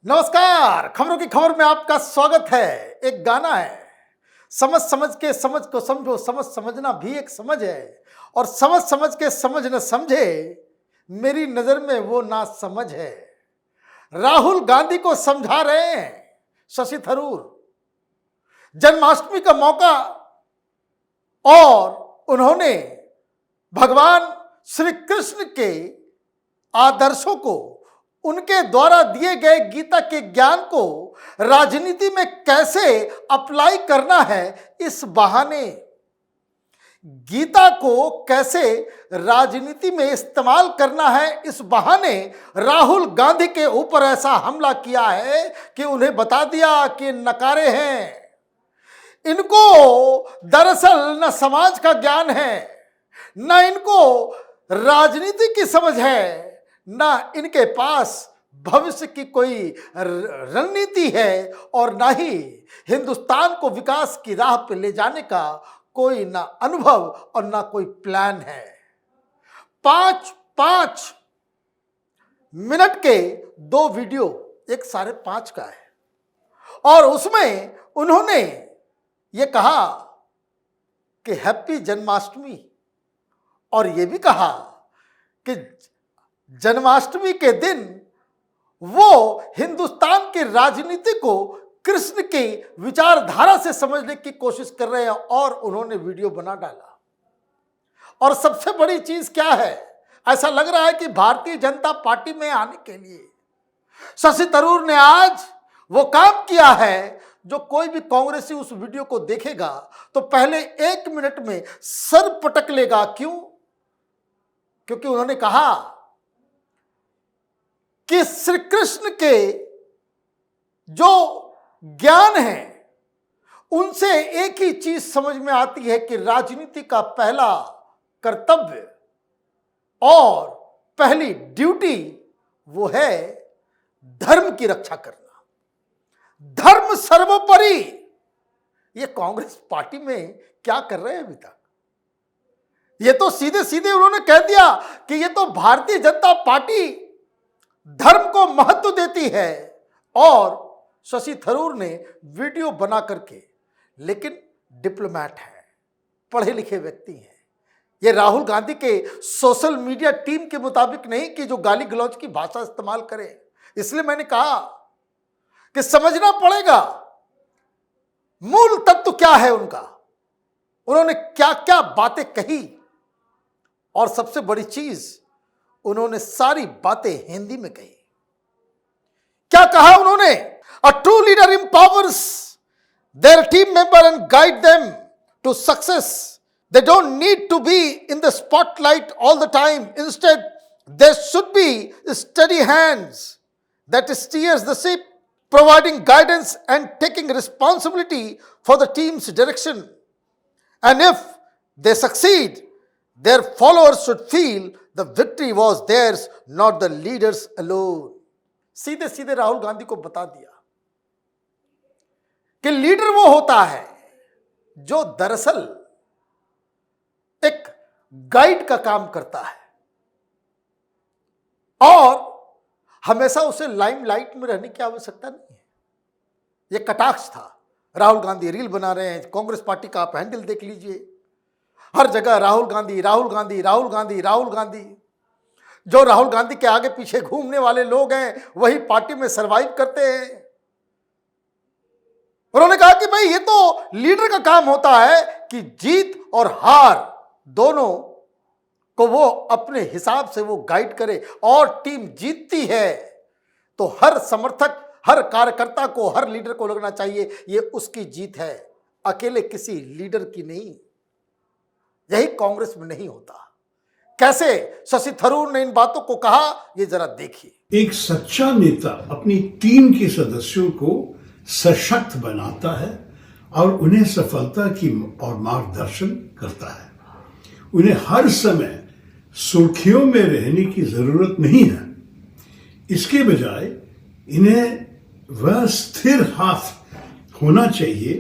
नमस्कार। खबरों की खबर में आपका स्वागत है। एक गाना है, समझ समझ के समझ को समझो, समझ समझना भी एक समझ है, और समझ समझ के समझ न समझे, मेरी नजर में वो ना समझ है। राहुल गांधी को समझा रहे हैं शशि थरूर। जन्माष्टमी का मौका और उन्होंने भगवान श्री कृष्ण के आदर्शों को, उनके द्वारा दिए गए गीता के ज्ञान को राजनीति में कैसे अप्लाई करना है, इस बहाने गीता को कैसे राजनीति में इस्तेमाल करना है, इस बहाने राहुल गांधी के ऊपर ऐसा हमला किया है कि उन्हें बता दिया कि नकारे हैं। इनको दरअसल न समाज का ज्ञान है, न इनको राजनीति की समझ है, ना इनके पास भविष्य की कोई रणनीति है, और ना ही हिंदुस्तान को विकास की राह पर ले जाने का कोई ना अनुभव और ना कोई प्लान है। 5 मिनट के 2 वीडियो, एक 5.5 का है, और उसमें उन्होंने ये कहा कि हैप्पी जन्माष्टमी, और ये भी कहा कि जन्माष्टमी के दिन वो हिंदुस्तान की राजनीति को कृष्ण की विचारधारा से समझने की कोशिश कर रहे हैं, और उन्होंने वीडियो बना डाला। और सबसे बड़ी चीज क्या है, ऐसा लग रहा है कि भारतीय जनता पार्टी में आने के लिए शशि थरूर ने आज वो काम किया है जो कोई भी कांग्रेसी उस वीडियो को देखेगा तो पहले 1 मिनट में सर पटक लेगा। क्यों? क्योंकि उन्होंने कहा कि श्री कृष्ण के जो ज्ञान है उनसे एक ही चीज समझ में आती है कि राजनीति का पहला कर्तव्य और पहली ड्यूटी वो है धर्म की रक्षा करना, धर्म सर्वोपरि। ये कांग्रेस पार्टी में क्या कर रहे हैं अभी तक? ये तो सीधे सीधे उन्होंने कह दिया कि ये तो भारतीय जनता पार्टी धर्म को महत्व देती है, और शशि थरूर ने वीडियो बना करके, लेकिन डिप्लोमैट है, पढ़े लिखे व्यक्ति हैं, ये राहुल गांधी के सोशल मीडिया टीम के मुताबिक नहीं कि जो गाली गलौज की भाषा इस्तेमाल करे। इसलिए मैंने कहा कि समझना पड़ेगा मूल तत्व क्या है उनका, उन्होंने क्या क्या बातें कही, और सबसे बड़ी चीज उन्होंने सारी बातें हिंदी में कही। क्या कहा उन्होंने? A true leader empowers their team member and guide them to success. They don't need to be in the spotlight all the time. Instead, there should be steady hands that steers the ship, providing guidance and taking responsibility for the team's direction. And if they succeed, their followers should feel the victory was theirs, not the leaders alone. सीधे सीधे राहुल गांधी को बता दिया कि leader वो होता है जो दरअसल एक गाइड का काम करता है, और हमेशा उसे लाइमलाइट में रहने की आवश्यकता नहीं है। यह कटाक्ष था। राहुल गांधी रील बना रहे हैं, कांग्रेस पार्टी का आप हैंडल देख लीजिए, हर जगह राहुल गांधी राहुल गांधी राहुल गांधी राहुल गांधी। जो राहुल गांधी के आगे पीछे घूमने वाले लोग हैं वही पार्टी में सरवाइव करते हैं। उन्होंने कहा कि भाई ये तो लीडर का काम होता है कि जीत और हार दोनों को वो अपने हिसाब से वो गाइड करे, और टीम जीतती है तो हर समर्थक, हर कार्यकर्ता को, हर लीडर को लगना चाहिए ये उसकी जीत है, अकेले किसी लीडर की नहीं। यही कांग्रेस में नहीं होता। कैसे शशि थरूर ने इन बातों को कहा, ये जरा देखिए। एक सच्चा नेता अपनी टीम के सदस्यों को सशक्त बनाता है और उन्हें सफलता की और मार्गदर्शन करता है। उन्हें हर समय सुर्खियों में रहने की जरूरत नहीं है। इसके बजाय इन्हें वह स्थिर हाथ होना चाहिए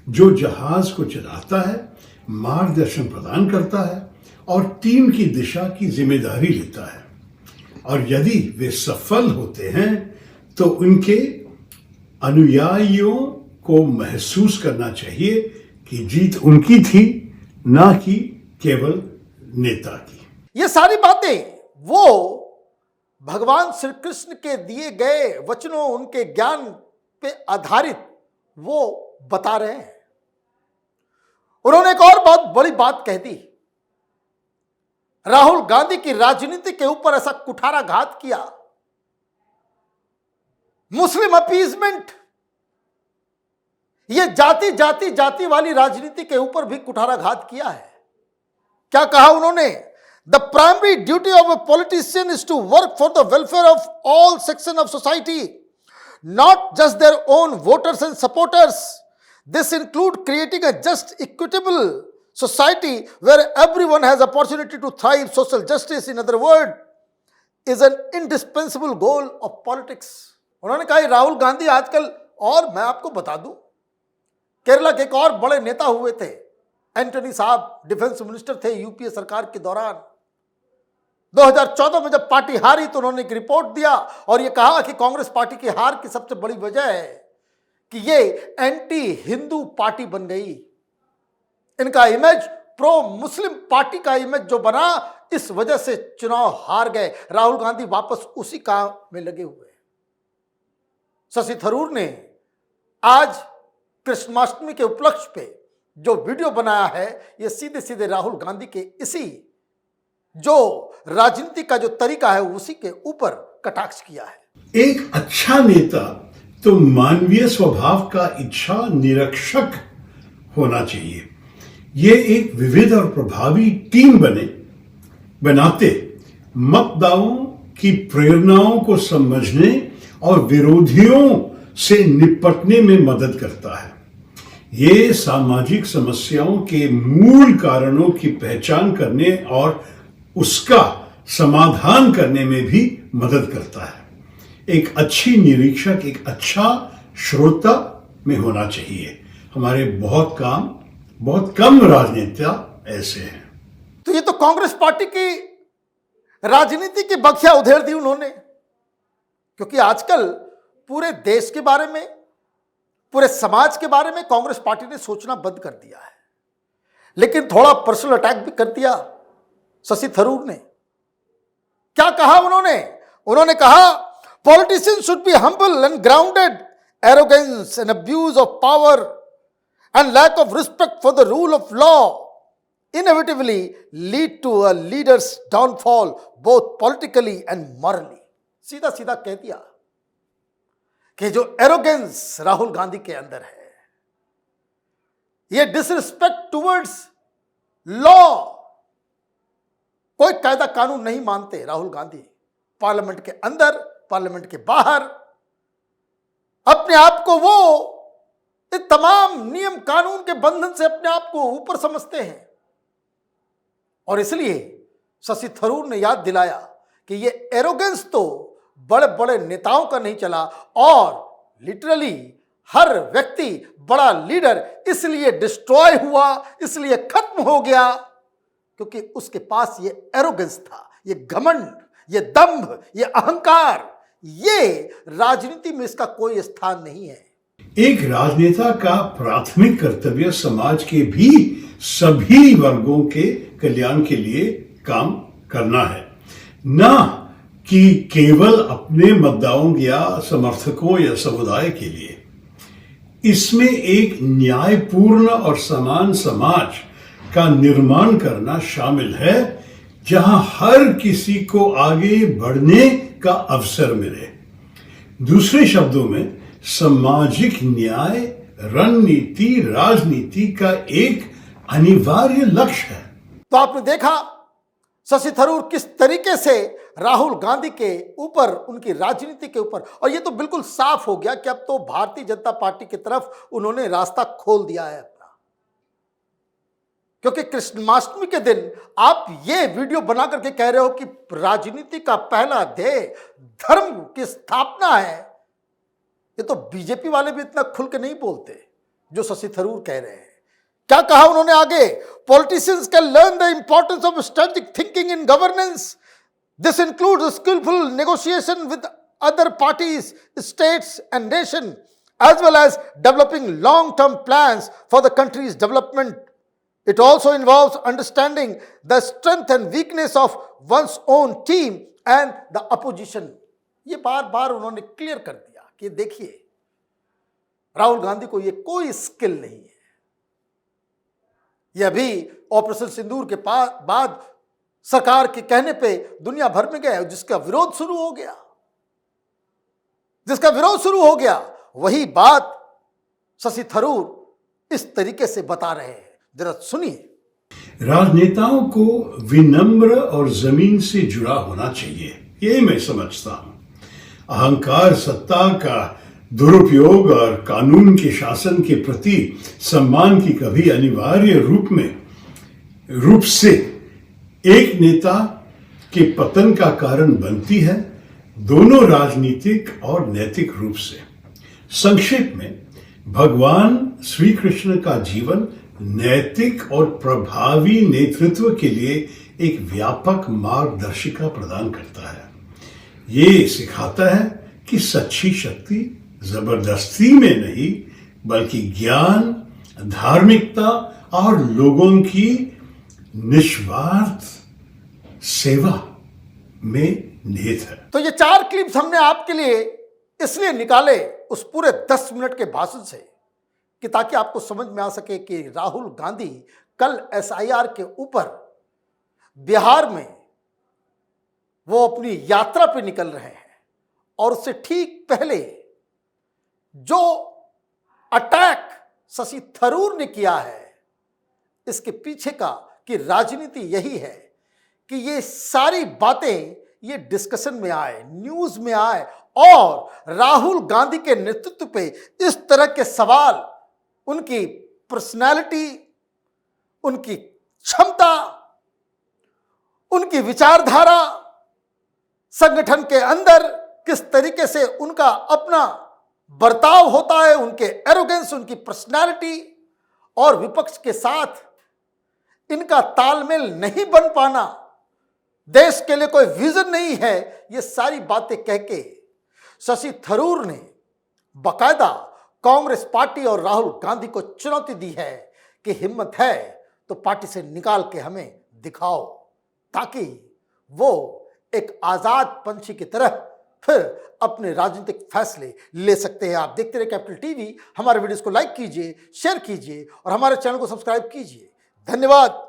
जो जहाज को चलाता है, मार्गदर्शन प्रदान करता है और टीम की दिशा की जिम्मेदारी लेता है। और यदि वे सफल होते हैं तो उनके अनुयायियों को महसूस करना चाहिए कि जीत उनकी थी, ना कि केवल नेता की। ये सारी बातें वो भगवान श्री कृष्ण के दिए गए वचनों, उनके ज्ञान पे आधारित वो बता रहे हैं। उन्होंने एक और बहुत बड़ी बात कह दी, राहुल गांधी की राजनीति के ऊपर ऐसा कुठाराघात किया, मुस्लिम अपीजमेंट, ये जाति वाली राजनीति के ऊपर भी कुठाराघात किया है। क्या कहा उन्होंने? The primary duty of a politician is to work for the welfare of all section of society, not just their own voters and supporters. This include creating a just equitable society where everyone has opportunity to thrive. Social justice, in other words, is an indispensable goal of politics. उन्होंने कहा राहुल गांधी आजकल, और मैं आपको बता दूं, केरला के एक और बड़े नेता हुए थे, एंटनी साहब, डिफेंस मिनिस्टर थे यूपीए सरकार के दौरान। 2014 में जब पार्टी हारी तो उन्होंने एक रिपोर्ट दिया और यह कहा कि कांग्रेस पार्टी की हार की सबसे बड़ी वजह है कि ये एंटी हिंदू पार्टी बन गई। इनका इमेज, प्रो मुस्लिम पार्टी का इमेज जो बना, इस वजह से चुनाव हार गए। राहुल गांधी वापस उसी काम में लगे हुए। शशि थरूर ने आज कृष्णाष्टमी के उपलक्ष्य पे जो वीडियो बनाया है, ये सीधे सीधे राहुल गांधी के इसी जो राजनीति का जो तरीका है उसी के ऊपर कटाक्ष किया है। एक अच्छा नेता तो मानवीय स्वभाव का इच्छा निरीक्षक होना चाहिए। ये एक विविध और प्रभावी टीम बनाते मतदाताओं की प्रेरणाओं को समझने और विरोधियों से निपटने में मदद करता है। ये सामाजिक समस्याओं के मूल कारणों की पहचान करने और उसका समाधान करने में भी मदद करता है। एक अच्छी निरीक्षक एक अच्छा श्रोता में होना चाहिए। हमारे बहुत कम राजनेता ऐसे हैं। तो ये तो कांग्रेस पार्टी की राजनीति की बखिया उधेड़ दी उन्होंने, क्योंकि आजकल पूरे देश के बारे में, पूरे समाज के बारे में कांग्रेस पार्टी ने सोचना बंद कर दिया है। लेकिन थोड़ा पर्सनल अटैक भी कर दिया शशि थरूर ने। क्या कहा उन्होंने कहा politicians should be humble and grounded. Arrogance and abuse of power and lack of respect for the rule of law inevitably lead to a leader's downfall both politically and morally. सीधा सीधा कह दिया कि जो एरोगेंस राहुल गांधी के अंदर है, ये डिसरिस्पेक्ट टुवर्ड्स लॉ, कोई कायदा कानून नहीं मानते राहुल गांधी। पार्लियामेंट के अंदर, पार्लियामेंट के बाहर अपने आप को वो इस तमाम नियम कानून के बंधन से अपने आप को ऊपर समझते हैं। और इसलिए शशि थरूर ने याद दिलाया कि ये एरोगेंस तो बड़े बड़े नेताओं का नहीं चला, और लिटरली हर व्यक्ति बड़ा लीडर इसलिए डिस्ट्रॉय हुआ, इसलिए खत्म हो गया क्योंकि उसके पास ये एरोगेंस था, ये घमंड, ये दंभ, ये अहंकार। ये राजनीति में इसका कोई स्थान नहीं है। एक राजनेता का प्राथमिक कर्तव्य समाज के भी सभी वर्गों के कल्याण के लिए काम करना है, ना कि केवल अपने मतदाताओं या समर्थकों या समुदाय के लिए। इसमें एक न्यायपूर्ण और समान समाज का निर्माण करना शामिल है, जहां हर किसी को आगे बढ़ने का अवसर मिले। दूसरे शब्दों में, सामाजिक न्याय रणनीति राजनीति का एक अनिवार्य लक्ष्य है। तो आपने देखा शशि थरूर किस तरीके से राहुल गांधी के ऊपर, उनकी राजनीति के ऊपर, और ये तो बिल्कुल साफ हो गया कि अब तो भारतीय जनता पार्टी की तरफ उन्होंने रास्ता खोल दिया है अपना। क्योंकि कृष्णाष्टमी के दिन आप ये वीडियो बना करके कह रहे हो कि राजनीति का पहला ध्येय धर्म की स्थापना है, ये तो बीजेपी वाले भी इतना खुल के नहीं बोलते जो शशि थरूर कह रहे हैं। क्या कहा उन्होंने आगे? Politicians can learn the importance of strategic thinking in governance. This includes skilful negotiation with other parties, states and nation, as well as developing long-term plans for the country's development. It also involves understanding the strength and weakness of one's own team and the opposition. ये बार बार उन्होंने clear कर दिया कि देखिए, राहुल गांधी को ये कोई skill नहीं है। ये अभी ऑपरेशन सिंदूर के बाद सरकार के कहने पे दुनिया भर में गए, जिसका विरोध शुरू हो गया, वही बात शशि थरूर इस तरीके से बता रहे हैं। जरा सुनिए। राजनेताओं को विनम्र और जमीन से जुड़ा होना चाहिए, ये मैं समझता हूं। अहंकार, सत्ता का दुरुपयोग और कानून के शासन के प्रति सम्मान की कभी अनिवार्य रूप से एक नेता के पतन का कारण बनती है, दोनों राजनीतिक और नैतिक रूप से। संक्षेप में, भगवान श्री कृष्ण का जीवन नैतिक और प्रभावी नेतृत्व के लिए एक व्यापक मार्गदर्शिका प्रदान करता है। ये सिखाता है कि सच्ची शक्ति जबरदस्ती में नहीं, बल्कि ज्ञान, धार्मिकता और लोगों की निस्वार्थ सेवा में निहित है। तो ये 4 क्लिप्स हमने आपके लिए इसलिए निकाले उस पूरे 10 मिनट के भाषण से कि ताकि आपको समझ में आ सके कि राहुल गांधी कल SIR के ऊपर बिहार में वो अपनी यात्रा पे निकल रहे हैं, और उससे ठीक पहले जो अटैक शशि थरूर ने किया है, इसके पीछे का कि राजनीति यही है कि ये सारी बातें ये डिस्कशन में आए, न्यूज में आए, और राहुल गांधी के नेतृत्व पे इस तरह के सवाल, उनकी पर्सनालिटी, उनकी क्षमता, उनकी विचारधारा, संगठन के अंदर किस तरीके से उनका अपना बर्ताव होता है, उनके एरोगेंस, उनकी पर्सनालिटी, और विपक्ष के साथ इनका तालमेल नहीं बन पाना, देश के लिए कोई विजन नहीं है, ये सारी बातें कह के शशि थरूर ने बाकायदा कांग्रेस पार्टी और राहुल गांधी को चुनौती दी है कि हिम्मत है तो पार्टी से निकाल के हमें दिखाओ, ताकि वो एक आजाद पंछी की तरह फिर अपने राजनीतिक फैसले ले सकते हैं। आप देखते रहे कैपिटल टीवी। हमारे वीडियोस को लाइक कीजिए, शेयर कीजिए और हमारे चैनल को सब्सक्राइब कीजिए। धन्यवाद।